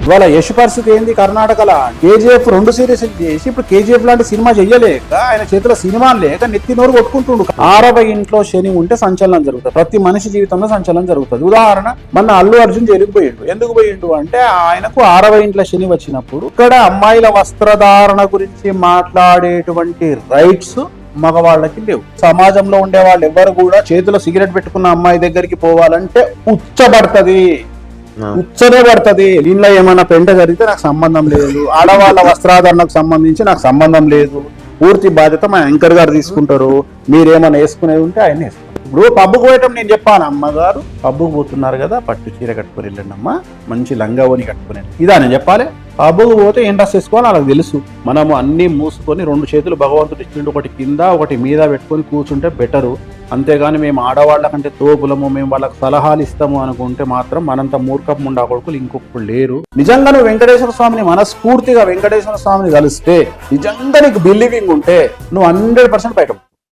ఇవాళ యశ్ పరిస్థితి ఏంది? కర్ణాటకలో KGF 2 సీరీస్ చేసి ఇప్పుడు KGF లాంటి సినిమా చెయ్యలేక ఆయన చేతిలో సినిమా లేక నెత్తి నోరు కొట్టుకుంటుండు. 6వ ఇంట్లో శని ఉంటే సంచలనం జరుగుతుంది. ప్రతి మనిషి జీవితంలో సంచలనం జరుగుతుంది. ఉదాహరణ, మన అల్లు అర్జున్ జైలుకు పోయిండు. ఎందుకు పోయిండు అంటే ఆయనకు 6వ ఇంట్లో శని వచ్చినప్పుడు ఇక్కడ అమ్మాయిల వస్త్రధారణ గురించి మాట్లాడేటువంటి రైట్స్ మగవాళ్ళకి లేవు. సమాజంలో ఉండే వాళ్ళు ఎవరు కూడా చేతిలో సిగరెట్ పెట్టుకున్న అమ్మాయి దగ్గరికి పోవాలంటే ఉచ్చనే పడుతుంది. దీనిలో ఏమైనా పెంట జరిగితే నాకు సంబంధం లేదు, ఆడవాళ్ళ వస్త్రాధరణకు సంబంధించి నాకు సంబంధం లేదు, పూర్తి బాధ్యత మా యాంకర్ గారు తీసుకుంటారు, మీరేమైనా వేసుకునేది ఉంటే ఆయన వేసుకుంటారు. ఇప్పుడు పబ్బుకు పోయటం నేను చెప్పాను, అమ్మగారు పబ్బుకు పోతున్నారు కదా పట్టు చీర కట్టుకుని వెళ్ళండి అమ్మ, మంచి లంగావని కట్టుకుని ఇదా నేను చెప్పాలి. పబ్బుకు పోతే ఏం డ్రెస్ వేసుకోవాలి వాళ్ళకి తెలుసు. మనము అన్ని మూసుకొని 2 చేతులు భగవంతుడి ఇచ్చిండు, ఒకటి కింద ఒకటి మీద పెట్టుకొని కూర్చుంటే బెటరు. అంతేగాని మేము ఆడవాళ్ళ కంటే తోపులము, మేము వాళ్ళకి సలహాలు ఇస్తాము అనుకుంటే మాత్రం మనంత మూర్ఖపు ముండా కొడుకులు ఇంకొకరు లేరు. నిజంగా నువ్వు వెంకటేశ్వర స్వామిని మనస్ఫూర్తిగా వెంకటేశ్వర స్వామిని కలిస్తే, నిజంగా నీకు బిలీవింగ్ ఉంటే నువ్వు 100% బయట